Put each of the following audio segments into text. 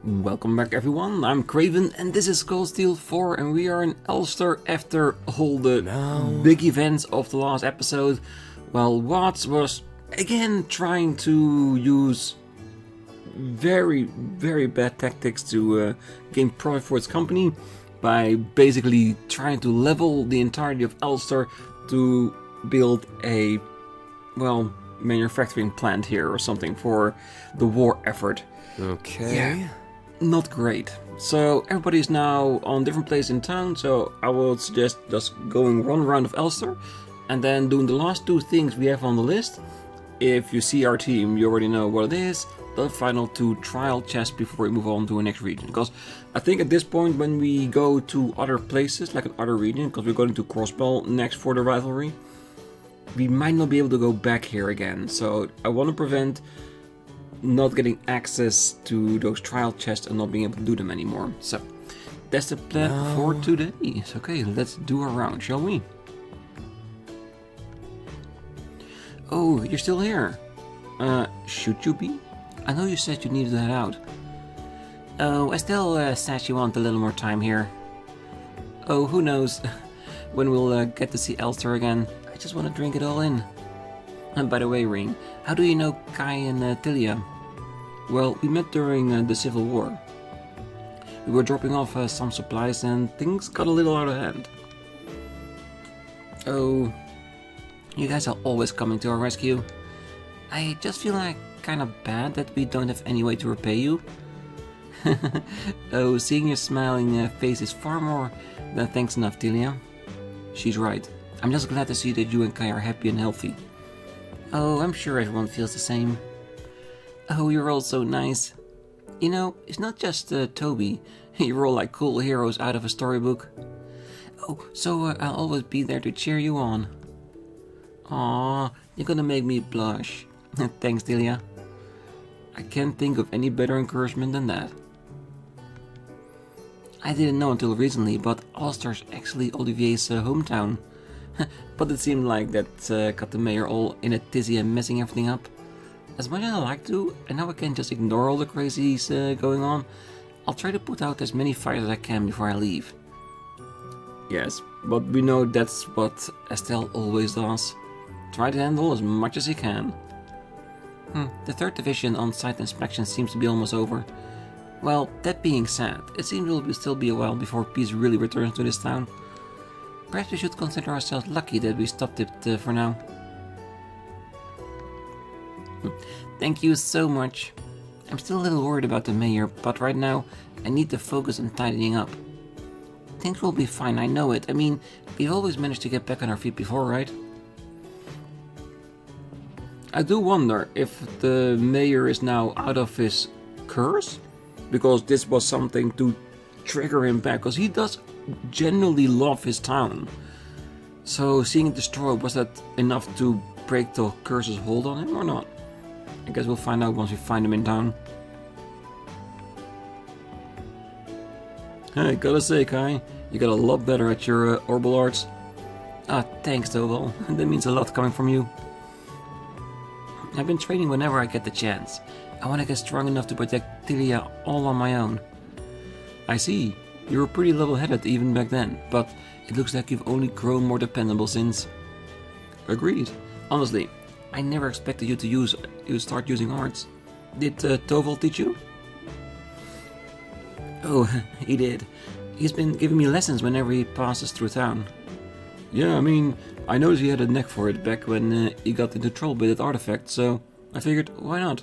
Welcome back everyone, I'm Craven and this is Steel 4 and we are in Ulster after all the big events of the last episode. Well, Watts was again trying to use very bad tactics to gain profit for its company by basically trying to level the entirety of Ulster to build a, well, manufacturing plant here or something for the war effort. Okay. Yeah. Not great. So everybody's now on different places in town, so I would suggest just going one round of Ulster and then doing the last two things we have on the list. If you see our team, you already know what it is. The final two trial chests before we move on to the next region. Because I think at this point when we go to other places, like another region, because we're going to Crossbell next for the rivalry, we might not be able to go back here again. So I want to prevent not getting access to those trial chests and not being able to do them anymore. So that's the plan for today. So, okay, let's do a round, shall we? Oh, you're still here. Should you be? I know you said you needed to head out. Oh, I still said you want a little more time here. Oh, who knows when we'll get to see Ulster again. I just want to drink it all in. And by the way, Rean, how do you know Kai and Tilia? Well, we met during the Civil War. We were dropping off some supplies and things got a little out of hand. Oh, you guys are always coming to our rescue. I just feel like kind of bad that we don't have any way to repay you. Oh, seeing your smiling face is far more than thanks enough, Tilia. She's right. I'm just glad to see that you and Kai are happy and healthy. Oh, I'm sure everyone feels the same. Oh, you're all so nice. You know, it's not just Toby. You're all like cool heroes out of a storybook. Oh, so I'll always be there to cheer you on. Aww, you're gonna make me blush. Thanks, Delia. I can't think of any better encouragement than that. I didn't know until recently, but Ulster's actually Olivier's hometown. But it seemed like that got the mayor all in a tizzy and messing everything up. As much as I like to, and now I can just ignore all the crazies going on, I'll try to put out as many fires as I can before I leave. Yes, but we know that's what Estelle always does. Try to handle as much as he can. The 3rd Division on-site inspection seems to be almost over. Well, that being said, it seems it will still be a while before peace really returns to this town. Perhaps we should consider ourselves lucky that we stopped it for now. Thank you so much. I'm still a little worried about the mayor, but right now I need to focus on tidying up. Things will be fine, I know it. I mean, we've always managed to get back on our feet before, right? I do wonder if the mayor is now out of his curse, because this was something to trigger him back, because he does genuinely love his town. So seeing it destroyed, was that enough to break the curse's hold on him or not? I guess we'll find out once we find him in town. Hey, gotta say, Kai, you got a lot better at your orbital arts. Ah, thanks, Doval. That means a lot coming from you. I've been training whenever I get the chance. I want to get strong enough to protect Tilia all on my own. I see. You were pretty level-headed even back then, but it looks like you've only grown more dependable since. Agreed. Honestly, I never expected you to start using arts. Did Toval teach you? Oh, he did. He's been giving me lessons whenever he passes through town. Yeah, I mean, I noticed he had a knack for it back when he got into trouble with that artifact, so I figured, why not?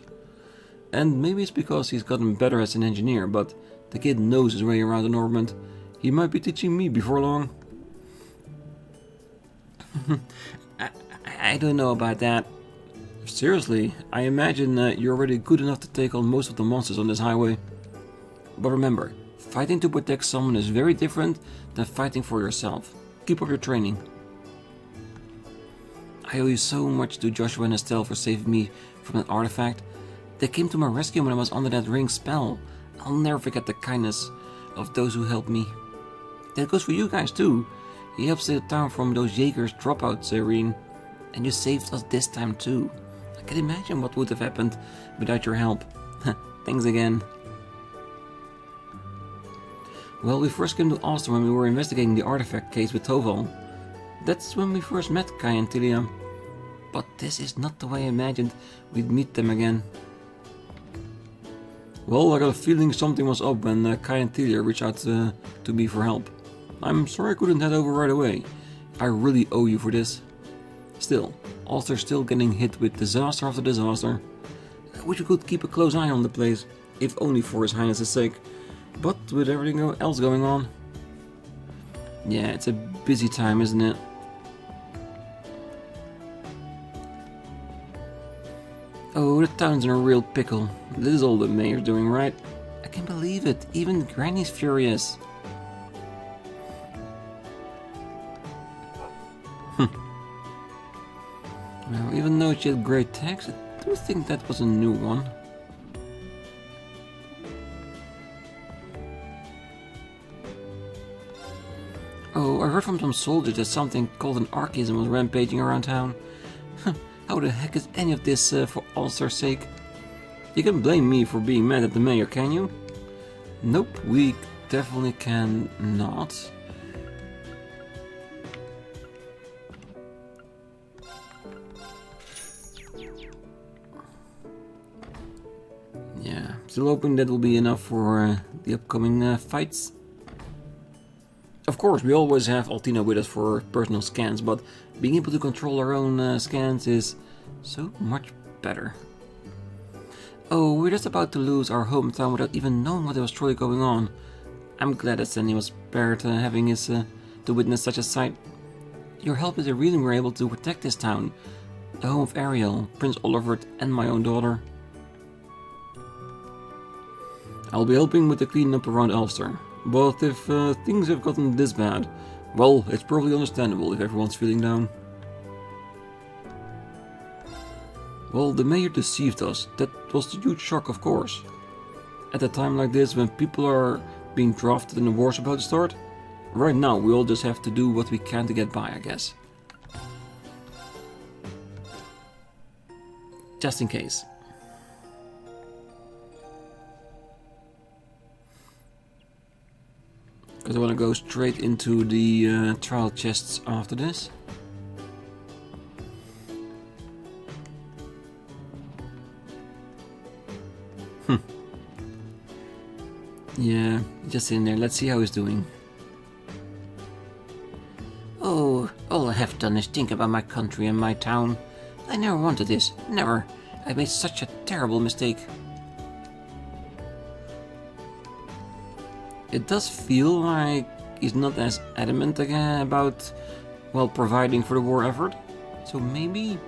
And maybe it's because he's gotten better as an engineer, but the kid knows his way around an orbment. He might be teaching me before long. I don't know about that. Seriously, I imagine you're already good enough to take on most of the monsters on this highway. But remember, fighting to protect someone is very different than fighting for yourself. Keep up your training. I owe you so much to Joshua and Estelle for saving me from that artifact. They came to my rescue when I was under that ring spell. I'll never forget the kindness of those who helped me. That goes for you guys too. You helped save the town from those Jaegers dropouts, Rean. And you saved us this time too. I can imagine what would have happened without your help. Thanks again. Well, we first came to Ulster when we were investigating the artifact case with Toval. That's when we first met Kai and Tilia. But this is not the way I imagined we'd meet them again. Well, I got a feeling something was up when Kai and Tilia reached out to me for help. I'm sorry I couldn't head over right away. I really owe you for this. Still, Ulster's still getting hit with disaster after disaster. I wish we could keep a close eye on the place, if only for His Highness's sake. But with everything else going on... Yeah, it's a busy time, isn't it? Oh, the town's in a real pickle. This is all the mayor's doing, right? I can't believe it. Even Granny's furious. Well, even though she had great tax, I do think that was a new one. Oh, I heard from some soldiers that something called an archaism was rampaging around town. How the heck is any of this for Ulster's sake? You can blame me for being mad at the mayor, can you? Nope, we definitely can not. Yeah, still hoping that will be enough for the upcoming fights. Of course, we always have Altina with us for personal scans, but being able to control our own scans is so much better. Oh, we're just about to lose our hometown without even knowing what was truly going on. I'm glad that Sandy was spared having his to witness such a sight. Your help is the reason we're able to protect this town, the home of Ariel, Prince Olivert, and my own daughter. I'll be helping with the cleanup around Ulster. But if things have gotten this bad, well, it's probably understandable if everyone's feeling down. Well, the mayor deceived us. That was a huge shock, of course. At a time like this, when people are being drafted and the war's about to start, right now we all just have to do what we can to get by, I guess. Just in case. Because I want to go straight into the trial chests after this. Yeah, just in there. Let's see how he's doing. Oh, all I have done is think about my country and my town. I never wanted this. Never. I made such a terrible mistake. It does feel like he's not as adamant again about, well, providing for the war effort. So maybe...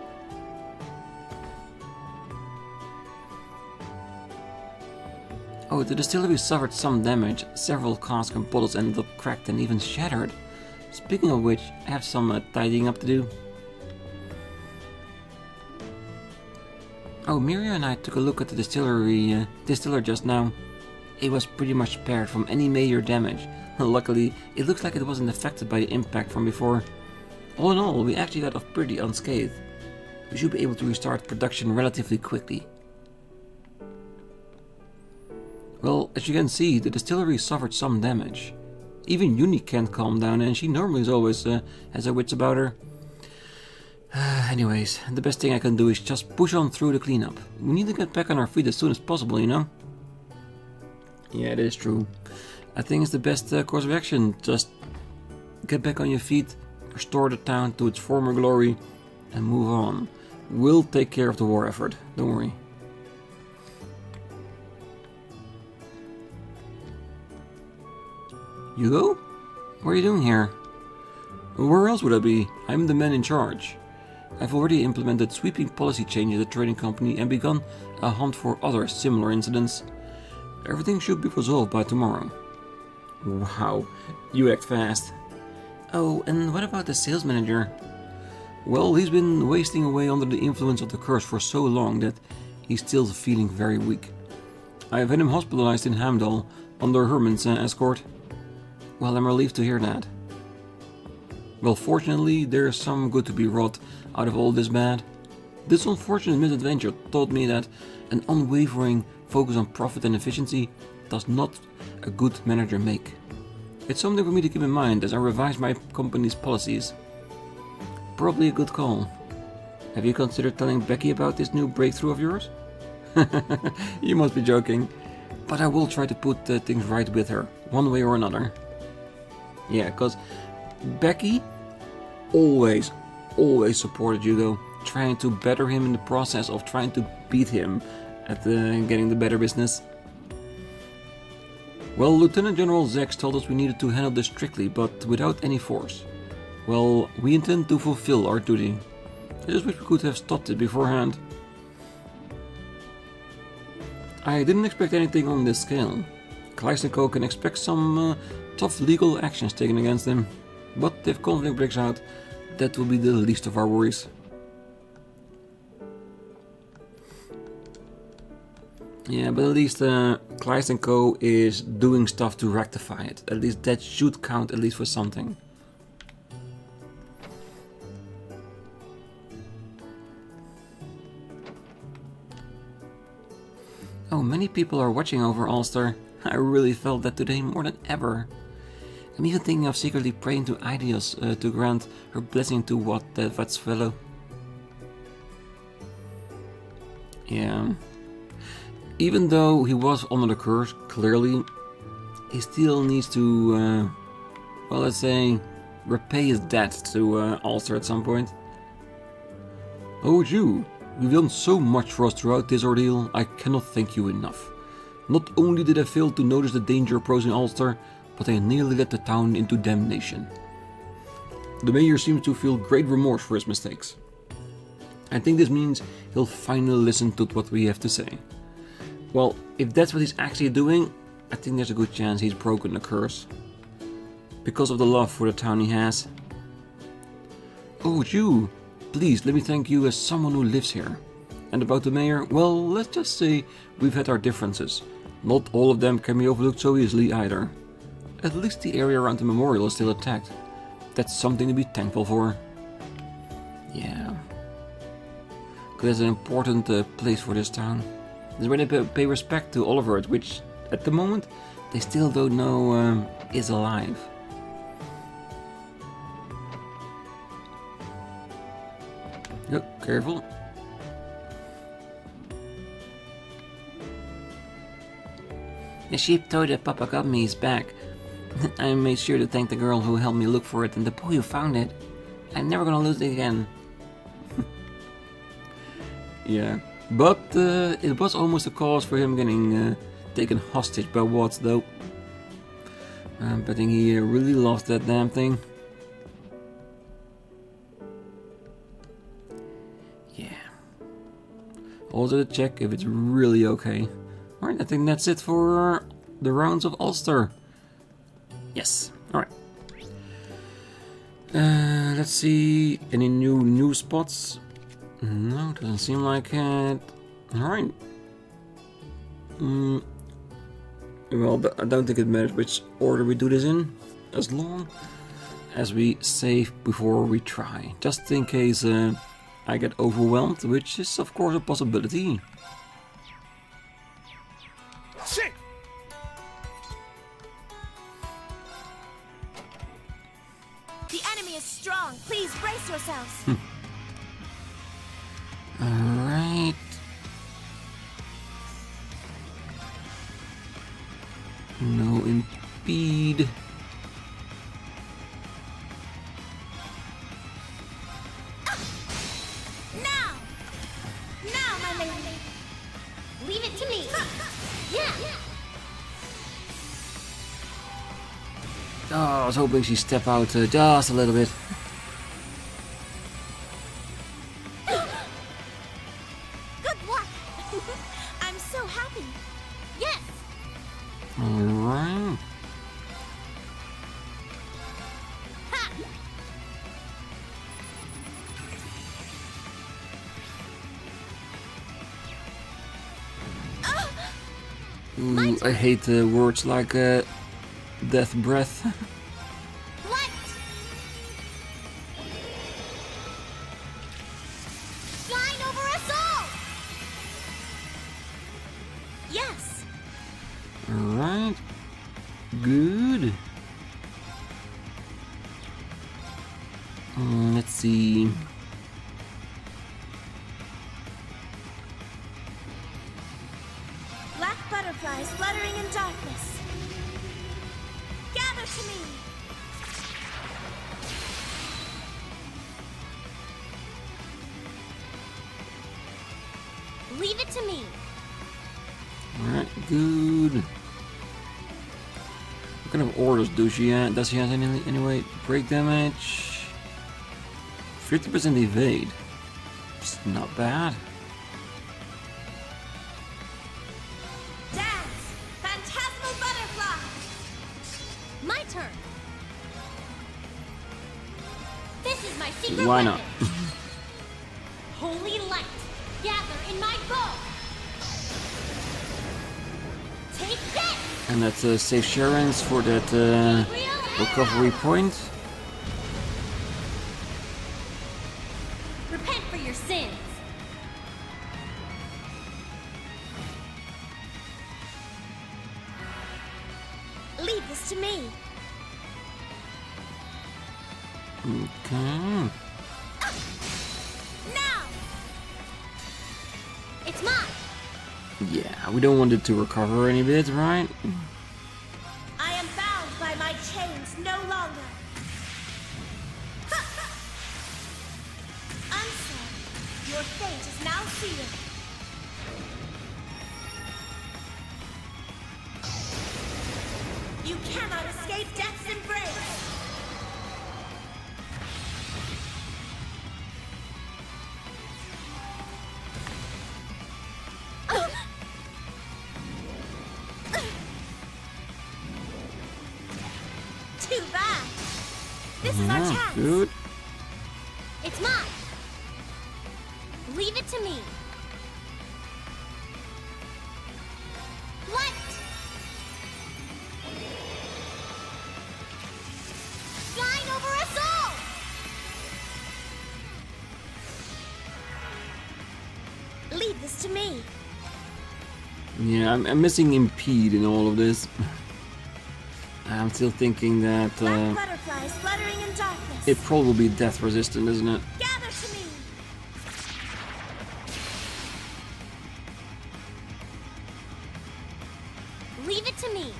Oh, the distillery suffered some damage. Several casks and bottles ended up cracked and even shattered. Speaking of which, I have some tidying up to do. Oh, Miria and I took a look at the distiller just now. It was pretty much spared from any major damage. Luckily, it looks like it wasn't affected by the impact from before. All in all, we actually got off pretty unscathed. We should be able to restart production relatively quickly. Well, as you can see, the distillery suffered some damage. Even Uni can't calm down, and she normally is always has her wits about her. Anyways, the best thing I can do is just push on through the cleanup. We need to get back on our feet as soon as possible, you know? Yeah, it is true. I think it's the best course of action. Just get back on your feet, restore the town to its former glory, and move on. We'll take care of the war effort, don't worry. Hugo? What are you doing here? Where else would I be? I'm the man in charge. I've already implemented sweeping policy changes at the trading company and begun a hunt for other similar incidents. Everything should be resolved by tomorrow. Wow, you act fast. Oh, and what about the sales manager? Well, he's been wasting away under the influence of the curse for so long that he's still feeling very weak. I have had him hospitalized in Hamdall under Herman's escort. Well, I'm relieved to hear that. Well, fortunately, there's some good to be wrought out of all this bad. This unfortunate misadventure taught me that an unwavering focus on profit and efficiency does not a good manager make. It's something for me to keep in mind as I revise my company's policies. Probably a good call. Have you considered telling Becky about this new breakthrough of yours? You must be joking. But I will try to put things right with her, one way or another. Yeah, because Becky always supported Hugo, trying to better him in the process of trying to beat him at getting the better business. Well, Lieutenant General Zex told us we needed to handle this strictly, but without any force. Well, we intend to fulfill our duty. I just wish we could have stopped it beforehand. I didn't expect anything on this scale. Class & Co can expect some tough legal actions taken against them. But if conflict breaks out, that will be the least of our worries. Yeah, but at least Class & Co is doing stuff to rectify it. At least that should count at least for something. Oh, many people are watching over Ulster. I really felt that today more than ever. I'm even thinking of secretly praying to Idios to grant her blessing to that fellow. Yeah. Even though he was under the curse, clearly, he still needs to, well, let's say, repay his debt to Ulster at some point. Oh, you! You've done so much for us throughout this ordeal, I cannot thank you enough. Not only did I fail to notice the danger approaching Ulster, but I nearly led the town into damnation. The mayor seems to feel great remorse for his mistakes. I think this means he'll finally listen to what we have to say. Well, if that's what he's actually doing, I think there's a good chance he's broken the curse. Because of the love for the town he has. Oh, you! Please, let me thank you as someone who lives here. And about the mayor, well, let's just say we've had our differences. Not all of them can be overlooked so easily either. At least the area around the memorial is still intact. That's something to be thankful for. Yeah. Because it's an important place for this town. It's where they pay respect to Oliver, which, at the moment, they still don't know is alive. Oh, careful. The sheep told that Papa got me his back. I made sure to thank the girl who helped me look for it and the boy who found it. I'm never gonna lose it again. Yeah, but it was almost a cause for him getting taken hostage by Watts, though. I'm betting he really lost that damn thing. Yeah. Also to check if it's really okay. Alright, I think that's it for the rounds of Ulster. Yes, alright. Let's see, any new spots? No, doesn't seem like it. Alright. Well, I don't think it matters which order we do this in, as long as we save before we try. Just in case I get overwhelmed, which is of course a possibility. Shit! The enemy is strong. Please brace yourselves. Alright. No impede. Now, my lady. Leave it to me. Yeah. Oh, I was hoping she'd step out just a little bit. Good luck. I'm so happy. Yes. Alright. Ha. Ooh, I hate words like death breath. What? Flying over us all. Yes. Alright. Good. Let's see. Black butterflies fluttering in darkness. Gather to me. Leave it to me. Alright, good. What kind of orders does she have? Does she have any anyway? Break damage. 50% evade. It's not bad. Dance, phantasmal butterfly. My turn. This is my secret Why weapon. not? Holy light, gather in my bow. Take this. And that's save Sharon's for that recovery point. Repent for your sins. Leave this to me. Okay. Now. It's mine. Yeah, we don't want it to recover any bit, right? I am bound by my chains no longer. Unsaid, your fate is now sealed. You cannot escape death's embrace. Too bad. This is our chance. Good. It's mine. Leave it to me. Light. Shine over us all. Leave this to me. Yeah, I'm missing impede in all of this. I'm still thinking that Black butterflies fluttering in darkness. it probably will be death resistant, isn't it? Gather to me. Leave it to me.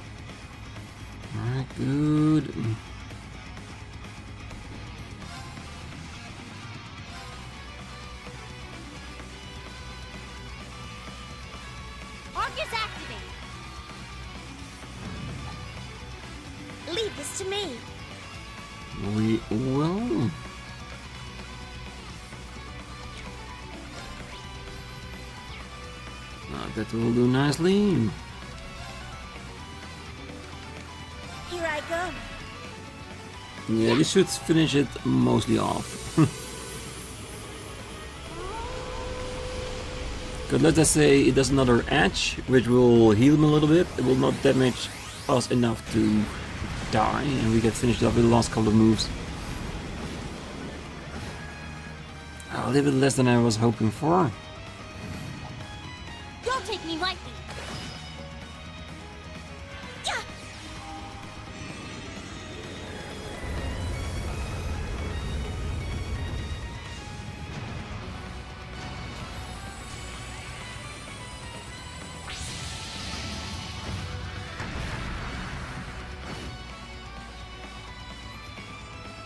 Alright, good. Arcus activate. Leave this to me. We will. That will do nicely. Here I go. Yeah, this should finish it mostly off. But let us say it does another edge, which will heal him a little bit. It will not damage us enough to die, and we get finished off with the last couple of moves. A little bit less than I was hoping for. Don't take me lightly. Yeah.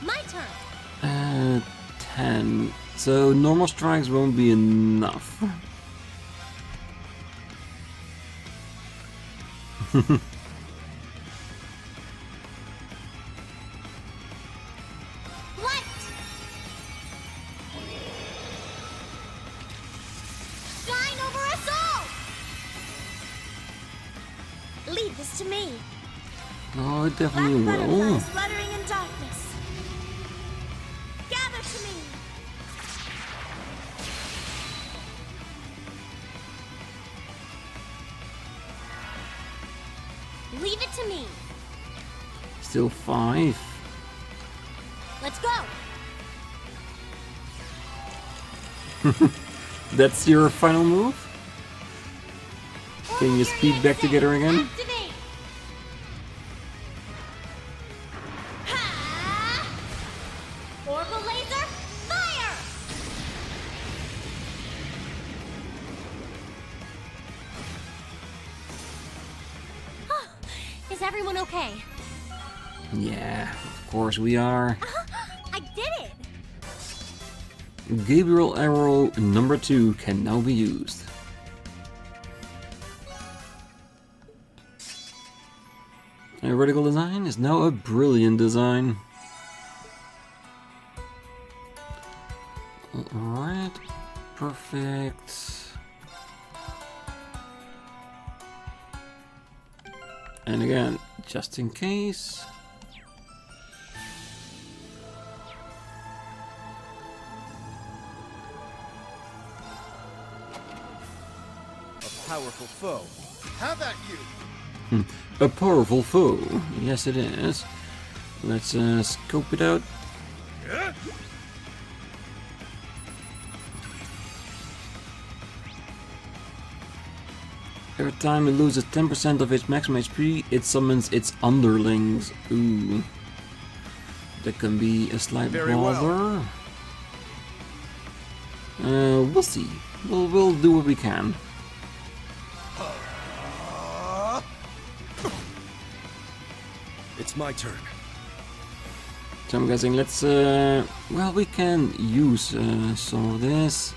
My turn. 10. So normal strikes won't be enough. Light. Shine over us all. Leave this to me. Oh, it Black definitely will. butterflies fluttering in darkness. Gather to me. Leave it to me. Still 5. Let's go. That's your final move? Can you speed back together again? Activate. Ha! Orbital laser Is everyone okay? Yeah, of course we are. I did it! Gabriel arrow number 2 can now be used. A vertical design is now a brilliant design. Alright, perfect. And again, just in case. Powerful foe. Have at you! A powerful foe. Yes, it is. Let's scope it out. Every time it loses 10% of its maximum HP, it summons its underlings. Ooh. That can be a slight bother. We'll see. We'll do what we can. It's my turn. So I'm guessing let's, well, we can use some of this.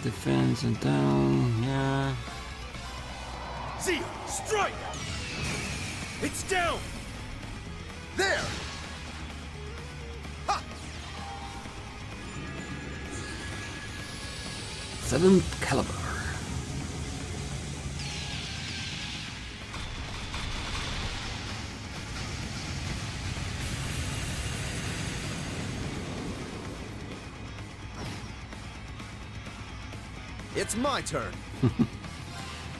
Defense and down, yeah. See, strike! It's down! There! Ha! 7th caliber. It's my turn. What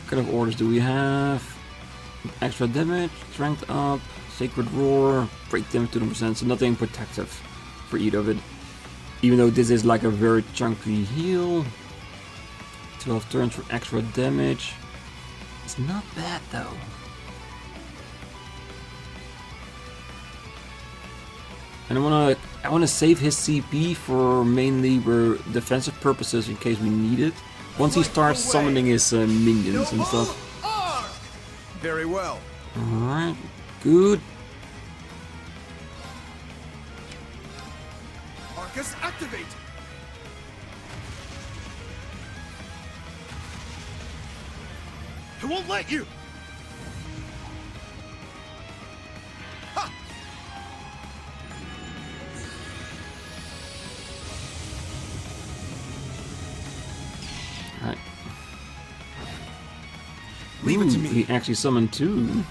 kind of orders do we have? Extra damage, strength up, sacred roar, break damage to 2%, so nothing protective for either of it. Even though this is like a very chunky heal. 12 turns for extra damage. It's not bad though. And I wanna save his CP for mainly defensive purposes in case we need it. Once he starts summoning his minions and stuff. Very well. Alright, good. Arcus, activate! I won't let you! Ha! Alright. Leave it to me. He actually summoned 2.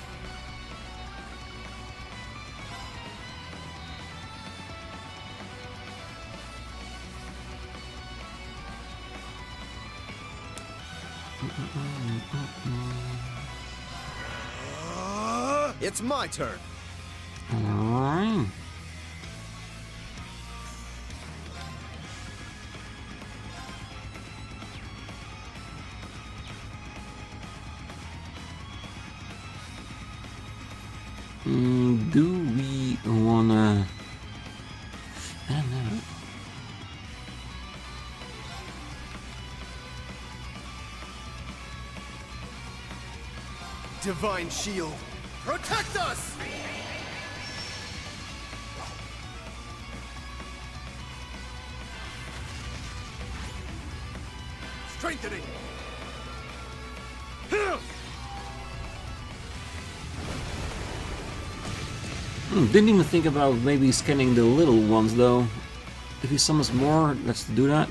It's my turn. Alright. Do we wanna... I don't know. Divine shield, protect us! Strengthening. Didn't even think about maybe scanning the little ones though. If he summons more, let's do that.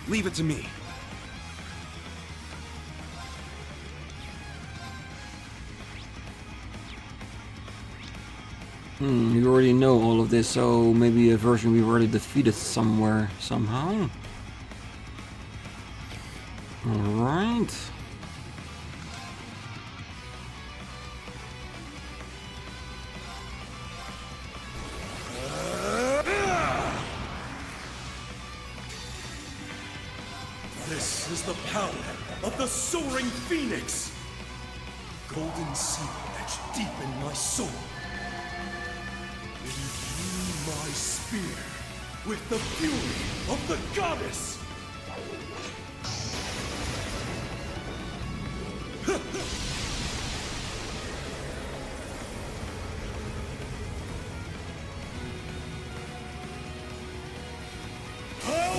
Leave it to me. We already know all of this, so maybe a version we've already defeated somewhere, somehow. Alright. This is the power of the soaring phoenix. golden seal etched deep in my soul. Imbue my spear with the fury of the goddess!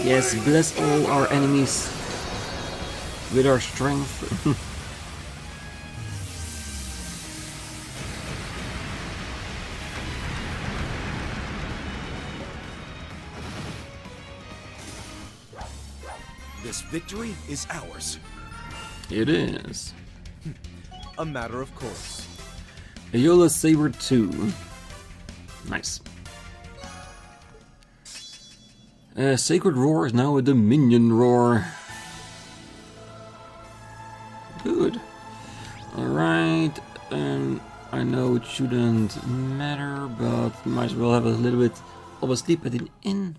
Yes, bless all our enemies with our strength. This victory is ours. It is. A matter of course. Aeola Saber 2. Nice. Sacred Roar is now a Dominion Roar. Good. Alright. I know it shouldn't matter, but might as well have a little bit of a sleep at an inn.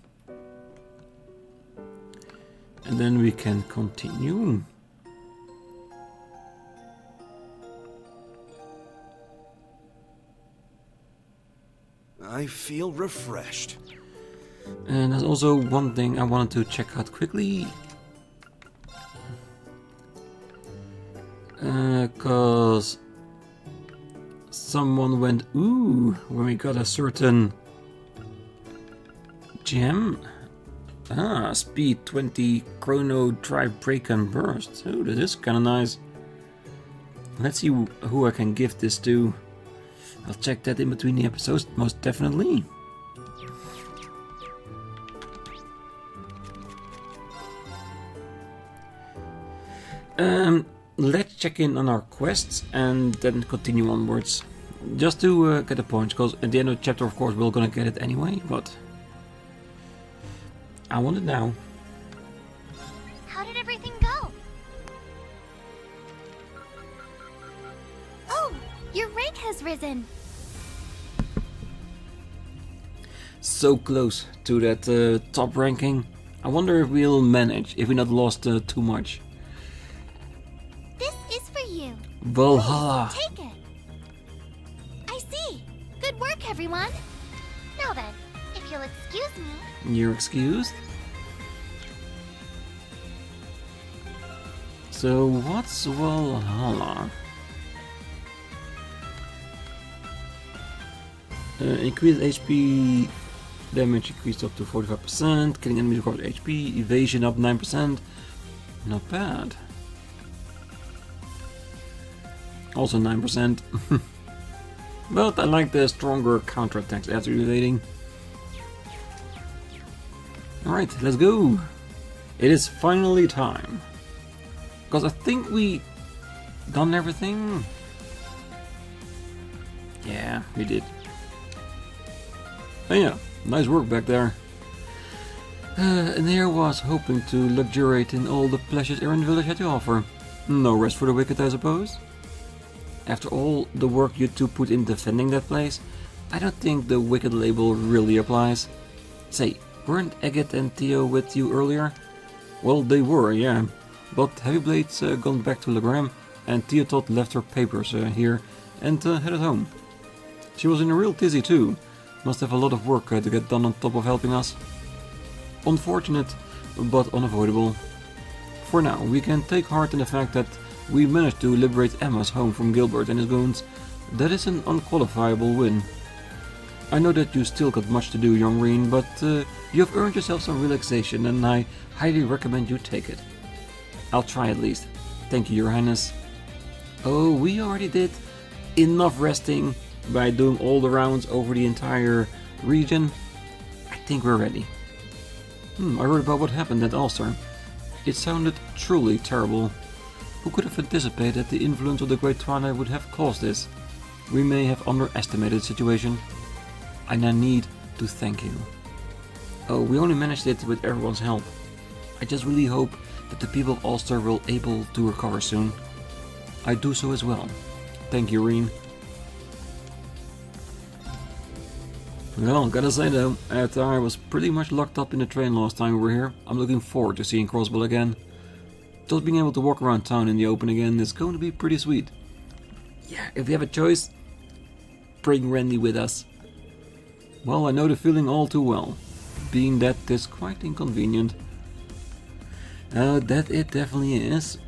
And then we can continue. I feel refreshed. And there's also one thing I wanted to check out quickly. Cause someone went ooh when we got a certain gem. Ah, speed 20, chrono, drive, break and burst. Oh, this is kinda nice. Let's see who I can give this to. I'll check that in between the episodes, most definitely. Let's check in on our quests and then continue onwards. Just to get a point, because at the end of the chapter, of course, we're gonna get it anyway, but I want it now. How did everything go? Oh, your rank has risen. So close to that top ranking. I wonder if we'll manage, if we not lost too much. This is for you. Valhalla. Please, take it. I see. Good work, everyone. Now then, if you'll excuse me. You're excused. So what's Valhalla? Increased HP, damage increased up to 45%, killing enemies recovers HP, evasion up 9%. Not bad. Also 9%. But I like the stronger counterattacks after evading. Alright, let's go. It is finally time. Because I think we done everything. Yeah, we did. Oh yeah, nice work back there. And here was hoping to luxuriate in all the pleasures Eren Village had to offer. No rest for the wicked, I suppose. After all the work you two put in defending that place, I don't think the wicked label really applies. Say, weren't Egget and Theo with you earlier? Well, they were, yeah. But Heavyblade's gone back to Legram, and Theotot left her papers here and headed home. She was in a real tizzy too. Must have a lot of work to get done on top of helping us. Unfortunate, but unavoidable. For now, we can take heart in the fact that we managed to liberate Emma's home from Gilbert and his goons. That is an unqualifiable win. I know that you still got much to do, young Rean, but you have earned yourself some relaxation, and I highly recommend you take it. I'll try at least. Thank you, Your Highness. Oh, we already did enough resting by doing all the rounds over the entire region. I think we're ready. I heard about what happened at Ulster. It sounded truly terrible. Who could have anticipated the influence of the Great Twilight would have caused this? We may have underestimated the situation. And I need to thank you. Oh, we only managed it with everyone's help. I just really hope that the people of Ulster will able to recover soon. I do so as well. Thank you, Rean. Well, gotta say though, after I was pretty much locked up in the train last time we were here, I'm looking forward to seeing Crossbell again. Just being able to walk around town in the open again is going to be pretty sweet. Yeah, if we have a choice, bring Randy with us. Well, I know the feeling all too well, being that it's quite inconvenient. That it definitely is.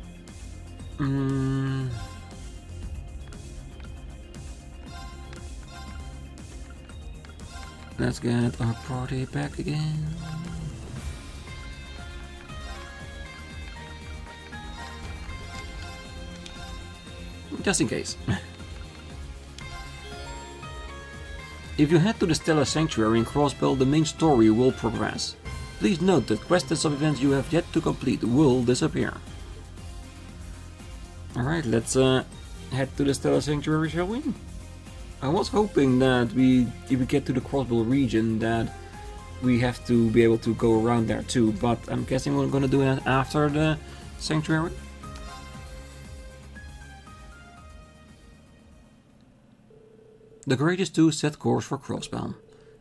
Let's get our party back again. Just in case. If you head to the Stellar Sanctuary in Crossbell, the main story will progress. Please note that quests and sub-events you have yet to complete will disappear. Alright, let's head to the Stellar Sanctuary, shall we? I was hoping that if we get to the Crossbell region, that we have to be able to go around there too, but I'm guessing we're gonna do that after the Sanctuary. The Courageous 2 set course for Crossbell.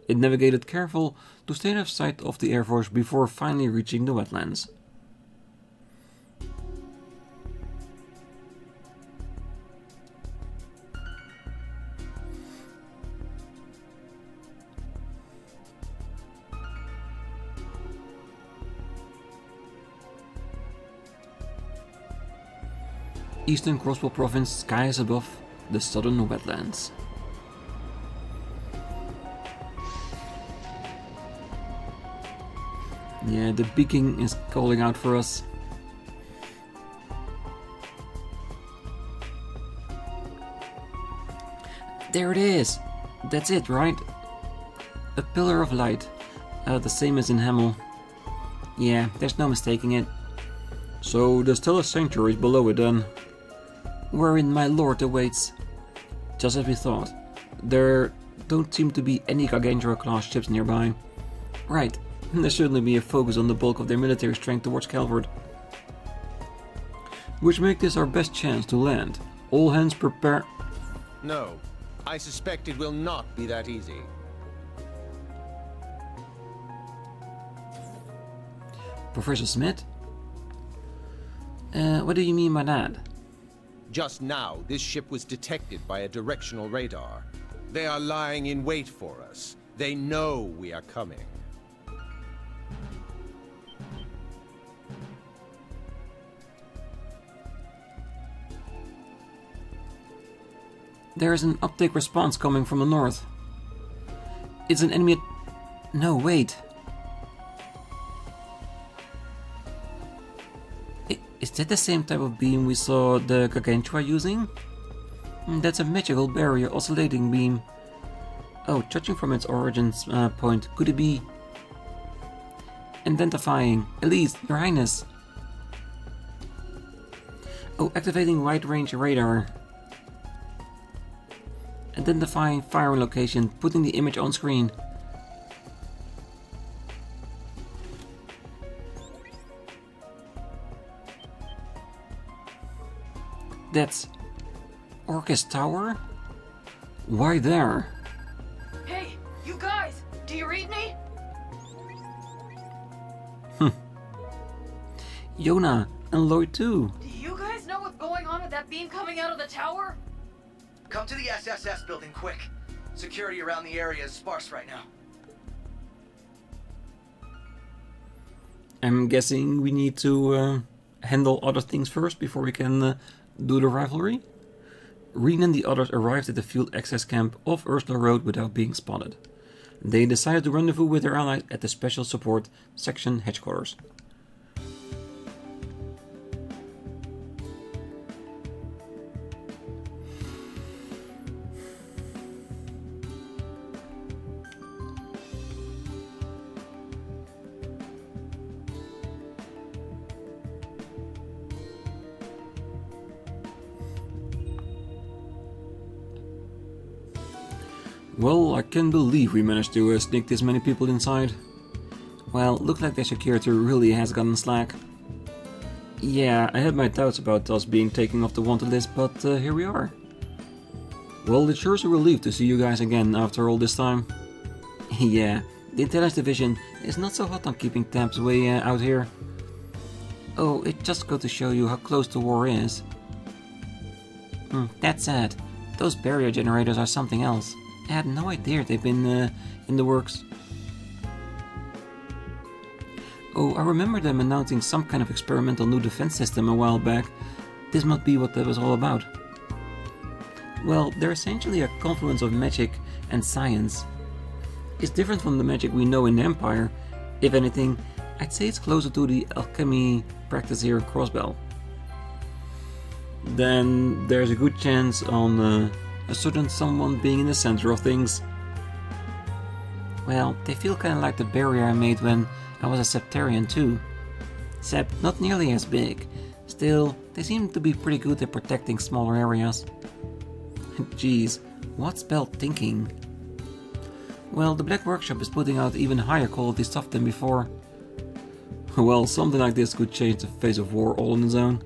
It navigated careful to stay out of sight of the Air Force before finally reaching the wetlands. Eastern Crossbell Province skies above the southern wetlands. Yeah, the beacon is calling out for us. There it is! That's it, right? A pillar of light. The same as in Hamel. Yeah, there's no mistaking it. So the Stellar Sanctuary is below it then. Wherein my lord awaits. Just as we thought. There don't seem to be any Gargantua-class ships nearby. Right. There certainly be a focus on the bulk of their military strength towards Calvert. Which make this our best chance to land. All hands prepare... No, I suspect it will not be that easy. Professor Smith? What do you mean by that? Just now, this ship was detected by a directional radar. They are lying in wait for us. They know we are coming. There is an uptake response coming from the north. It's an enemy... No, wait. Is that the same type of beam we saw the Gargantua using? That's a magical barrier oscillating beam. Oh, judging from its origins point, could it be... Identifying. Elise, Your Highness. Oh, activating wide-range radar. Identifying firing location, putting the image on screen. That's Orcus Tower? Why there? Hey, you guys! Do you read me? Yona and Lloyd too. Do you guys know what's going on with that beam coming out of the tower? Come to the SSS building quick. Security around the area is sparse right now. I'm guessing we need to handle other things first before we can do the rivalry. Rean and the others arrived at the field access camp off Ursula Road without being spotted. They decided to rendezvous with their allies at the Special Support Section headquarters. Well, I can't believe we managed to sneak this many people inside. Well, looks like their security really has gotten slack. Yeah, I had my doubts about us being taken off the wanted list, but here we are. Well, it's sure a relief to see you guys again after all this time. Yeah, the Intelligence Division is not so hot on keeping tabs way out here. Oh, it just goes to show you how close the war is. That's sad. those barrier generators are something else. I had no idea they've been in the works. Oh, I remember them announcing some kind of experimental new defense system a while back. This must be what that was all about. Well, they're essentially a confluence of magic and science. It's different from the magic we know in the Empire. If anything, I'd say it's closer to the alchemy practice here in Crossbell. Then there's a good chance on a certain someone being in the center of things. Well, they feel kind of like the barrier I made when I was a Septarian too. Except not nearly as big. Still, they seem to be pretty good at protecting smaller areas. Geez, what's Bell thinking? Well, the Black Workshop is putting out even higher quality stuff than before. Well, something like this could change the face of war all on its own.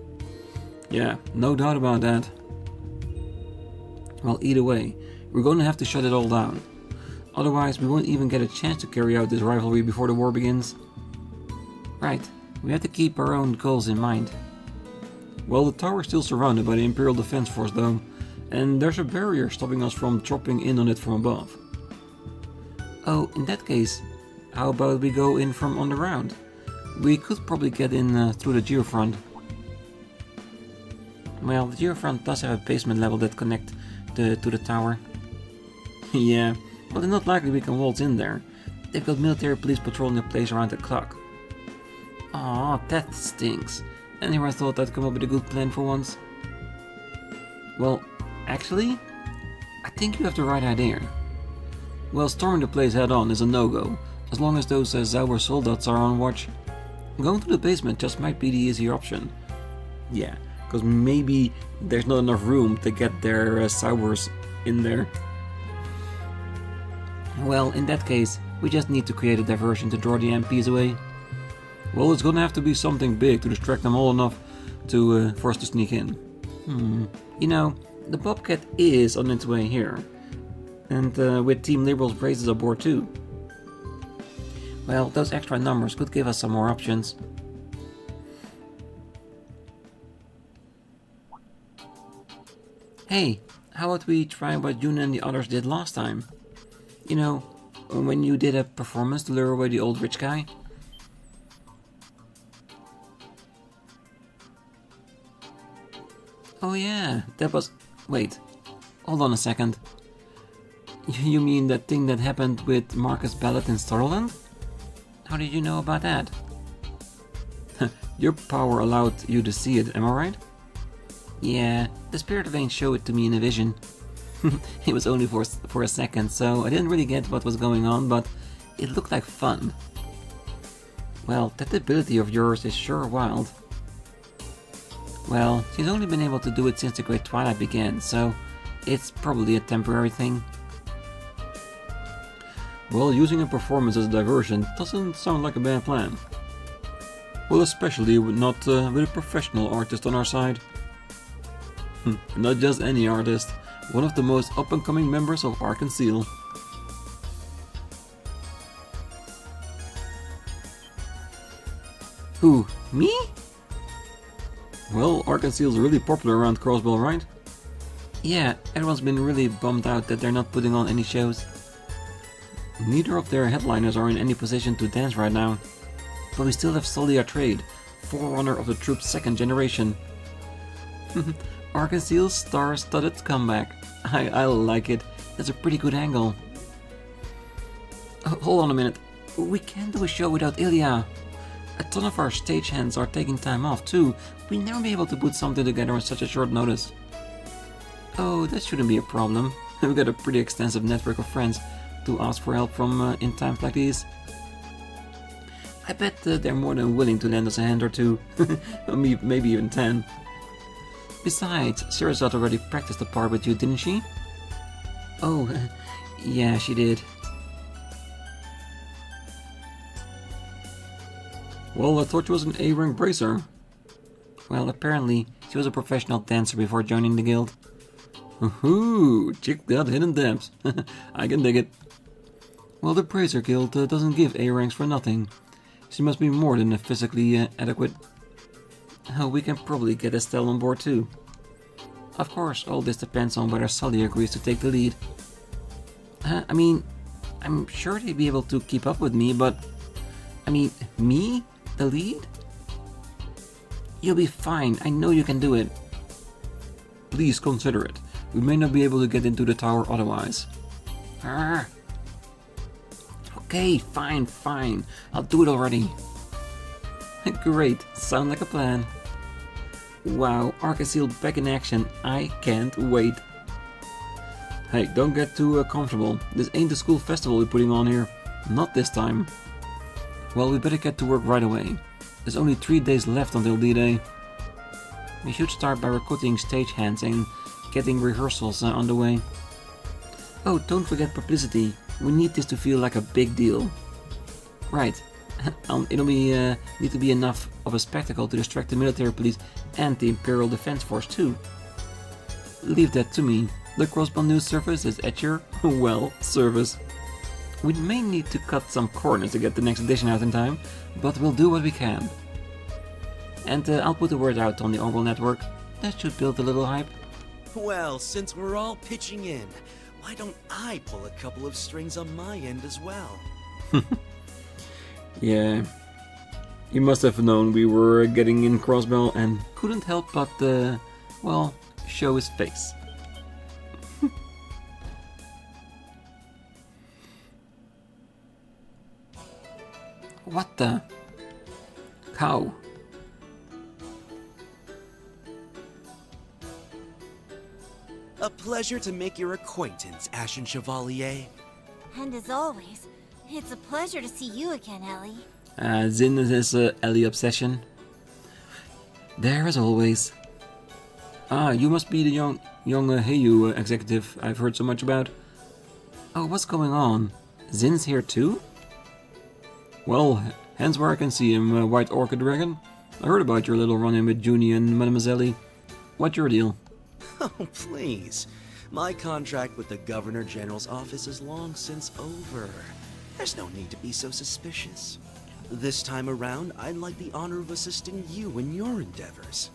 Yeah, no doubt about that. Well, either way, we're gonna have to shut it all down. Otherwise, we won't even get a chance to carry out this rivalry before the war begins. Right, we have to keep our own goals in mind. Well, the tower is still surrounded by the Imperial Defense Force though, and there's a barrier stopping us from dropping in on it from above. Oh, in that case, how about we go in from underground? We could probably get in through the geofront. Well, the geofront does have a basement level that connects to the tower. Yeah, well, it's not likely we can waltz in there. They've got military police patrolling the place around the clock. Aw, that stinks. Anyone thought I'd come up with a good plan for once? Well, actually, I think you have the right idea. Well, storming the place head-on is a no-go, as long as those Zauber soldiers are on watch. Going to the basement just might be the easier option. Yeah, because maybe there's not enough room to get their Zaubers in there. Well, in that case, we just need to create a diversion to draw the MPs away. Well, it's gonna have to be something big to distract them all enough to for us to sneak in. You know, the Bobcat is on its way here. And with Team Liberal's braces aboard too. Well, those extra numbers could give us some more options. Hey, how about we try what June and the others did last time? You know, when you did a performance to lure away the old rich guy? Oh yeah, that was... Wait, hold on a second. You mean that thing that happened with Marcus Ballot in Starland? How did you know about that? Your power allowed you to see it, am I right? Yeah, the Spirit Vein showed it to me in a vision. It was only for a second, so I didn't really get what was going on, but it looked like fun. Well, that ability of yours is sure wild. Well, she's only been able to do it since the Great Twilight began, so it's probably a temporary thing. Well, using a performance as a diversion doesn't sound like a bad plan. Well, especially not with a professional artist on our side. Not just any artist, one of the most up-and-coming members of Arc and Seal. Who, me? Well, Arc and Seal is really popular around Crossbell, right? Yeah, everyone's been really bummed out that they're not putting on any shows. Neither of their headliners are in any position to dance right now. But we still have Solia Trade, forerunner of the troop's second generation. Arc and Seal's star-studded comeback. I like it. That's a pretty good angle. Hold on a minute. We can't do a show without Ilya. A ton of our stagehands are taking time off too. We'll never be able to put something together on such a short notice. Oh, that shouldn't be a problem. We've got a pretty extensive network of friends to ask for help from in times like these. I bet they're more than willing to lend us a hand or two. Maybe even 10. Besides, Sirazat already practiced the part with you, didn't she? Oh, yeah, she did. Well, I thought she was an A-rank bracer. Well, apparently, she was a professional dancer before joining the guild. Ooh, check that hidden depths. I can dig it. Well, the Bracer Guild doesn't give A-ranks for nothing. She must be more than physically adequate. We can probably get Estelle on board too. Of course, all this depends on whether Sully agrees to take the lead. I mean, I'm sure they'd be able to keep up with me, but... I mean, me? The lead? You'll be fine, I know you can do it. Please consider it. We may not be able to get into the tower otherwise. Okay, fine. I'll do it already. Great, sound like a plan. Wow, Arcasil back in action. I can't wait. Hey, don't get too comfortable. This ain't the school festival we're putting on here. Not this time. Well, we better get to work right away. There's only 3 days left until D-Day. We should start by recruiting stagehands and getting rehearsals underway. Oh, don't forget publicity. We need this to feel like a big deal. Right. It'll need to be enough of a spectacle to distract the military police and the Imperial Defense Force too. Leave that to me. The Crossbell News Service is at your, well, service. We may need to cut some corners to get the next edition out in time, but we'll do what we can. And I'll put the word out on the Orbital Network. That should build a little hype. Well, since we're all pitching in, why don't I pull a couple of strings on my end as well? Yeah. You must have known we were getting in Crossbell and couldn't help but, well, show his face. What the? How? A pleasure to make your acquaintance, Ashen Chevalier. And as always, it's a pleasure to see you again, Ellie. Zin is his Ellie obsession. There as always. Ah, you must be the young Heyu executive I've heard so much about. Oh, what's going on? Zin's here too? Well, hence where I can see him, White Orchid Dragon. I heard about your little run-in with Junie and Mademoiselle. What's your deal? Oh, please. My contract with the Governor General's office is long since over. There's no need to be so suspicious. This time around, I'd like the honor of assisting you in your endeavors.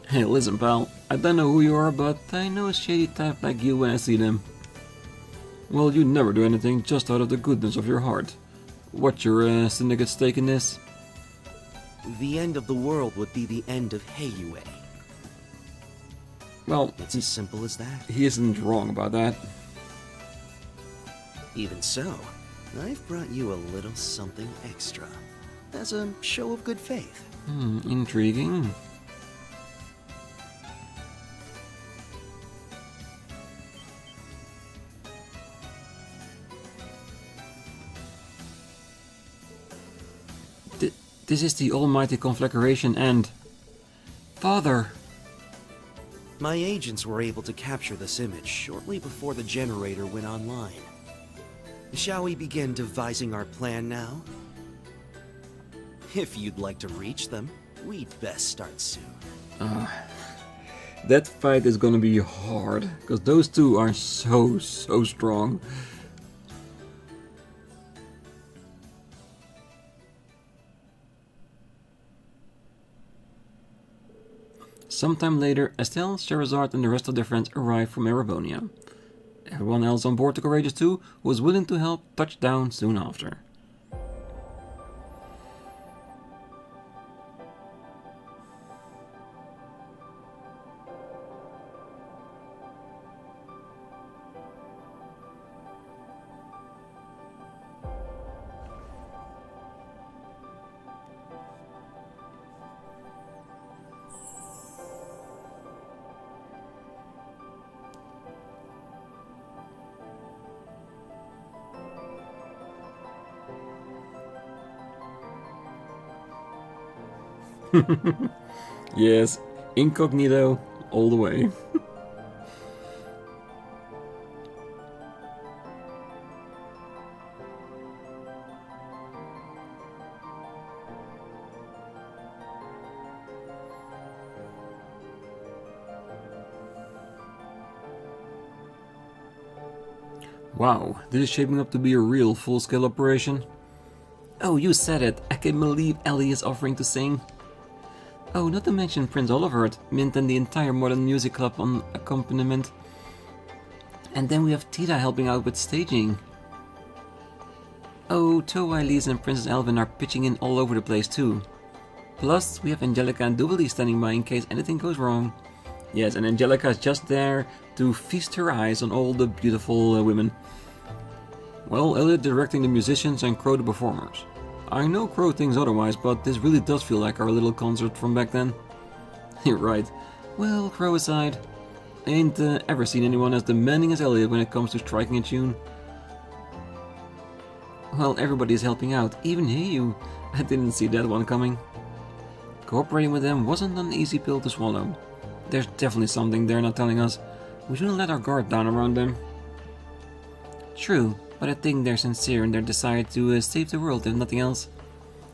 Hey, listen, pal. I don't know who you are, but I know a shady type like you when I see them. Well, you never do anything just out of the goodness of your heart. What's your syndicate stake in this? The end of the world would be the end of Heiyue. Well, It's as simple as that. he isn't wrong about that. Even so, I've brought you a little something extra. As a show of good faith. Intriguing. This is the almighty conflagration and... Father! My agents were able to capture this image shortly before the generator went online. Shall we begin devising our plan now? If you'd like to reach them, we'd best start soon. That fight is gonna be hard, because those two are so strong. Sometime later, Estelle, Charizard and the rest of their friends arrive from Erebonia. Everyone else on board the Courageous 2 was willing to help touch down soon after. Yes, incognito all the way. Wow, this is shaping up to be a real full-scale operation. Oh, you said it. I can't believe Ellie is offering to sing. Oh, not to mention Prince Oliver, Mint and the entire Modern Music Club on accompaniment. And then we have Tita helping out with staging. Oh, Toa, Elise and Princess Elvin are pitching in all over the place too. Plus, we have Angelica and Duvalie standing by in case anything goes wrong. Yes, and Angelica is just there to feast her eyes on all the beautiful women. Well, Elliot directing the musicians and Crow the performers. I know Crow thinks otherwise, but this really does feel like our little concert from back then. You're right. Well, Crow aside, I ain't ever seen anyone as demanding as Elliot when it comes to striking a tune. Well, everybody is helping out, even Heiyu. I didn't see that one coming. Cooperating with them wasn't an easy pill to swallow. There's definitely something they're not telling us. We shouldn't let our guard down around them. True, but I think they're sincere in their desire to save the world if nothing else.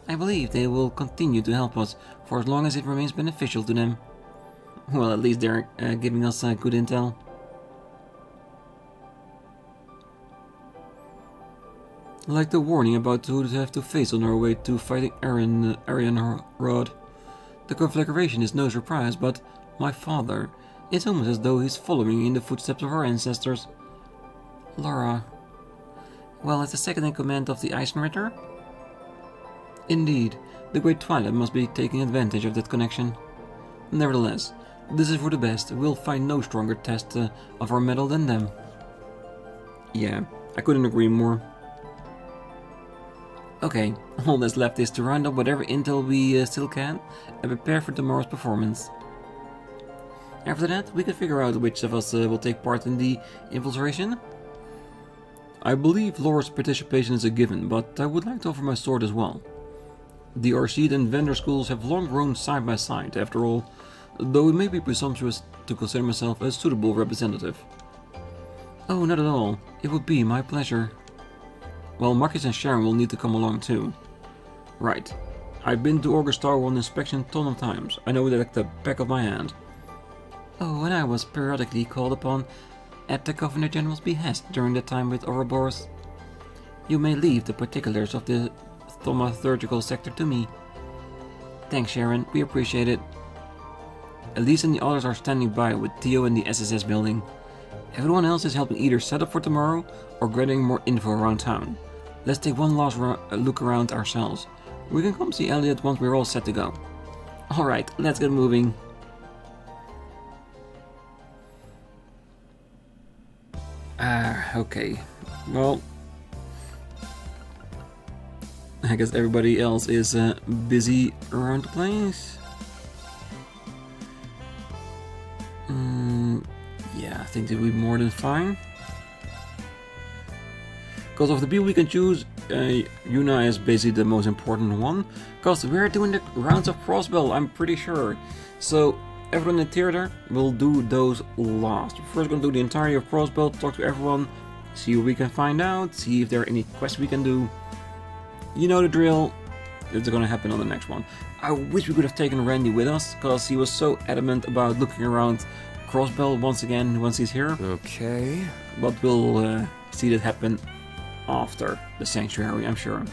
I believe they will continue to help us for as long as it remains beneficial to them. Well, at least they're giving us good intel. Like the warning about who to have to face on our way to fighting Arian Rod. The conflagration is no surprise, but my father, it's almost as though he's following in the footsteps of our ancestors. Laura. Well, as the second in command of the Eisenritter? Indeed, the Great Twilight must be taking advantage of that connection. Nevertheless, this is for the best. We'll find no stronger test of our mettle than them. Yeah, I couldn't agree more. Okay, all that's left is to round up whatever intel we still can and prepare for tomorrow's performance. After that, we can figure out which of us will take part in the infiltration. I believe Laura's participation is a given, but I would like to offer my sword as well. The Arcide and Vendor schools have long grown side by side, after all, though it may be presumptuous to consider myself a suitable representative. Oh, not at all. It would be my pleasure. Well, Marcus and Sharon will need to come along too. Right. I've been to August Tower on inspection a ton of times. I know that like the back of my hand. Oh, and I was periodically called upon at the Governor General's behest during the time with Ouroboros. You may leave the particulars of the thaumaturgical sector to me. Thanks, Sharon. We appreciate it. Elise and the others are standing by with Theo in the SSS building. Everyone else is helping either set up for tomorrow or getting more info around town. Let's take one last look around ourselves. We can come see Elliot once we're all set to go. Alright, let's get moving. Okay. Well, I guess everybody else is busy around the place. Yeah, I think that will be more than fine. Because of the build we can choose, Yuna is basically the most important one. Because we're doing the rounds of Crossbell, I'm pretty sure. So everyone in the theater will do those last. We're first going to do the entirety of Crossbell, talk to everyone, see what we can find out, see if there are any quests we can do. You know the drill. It's going to happen on the next one. I wish we could have taken Randy with us, because he was so adamant about looking around Crossbell once again once he's here. Okay. But we'll see that happen after the Sanctuary, I'm sure.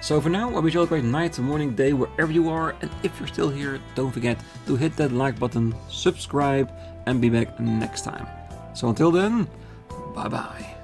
So for now, I wish you all a great night, morning, day, wherever you are. And if you're still here, don't forget to hit that like button, subscribe, and be back next time. So until then, bye-bye.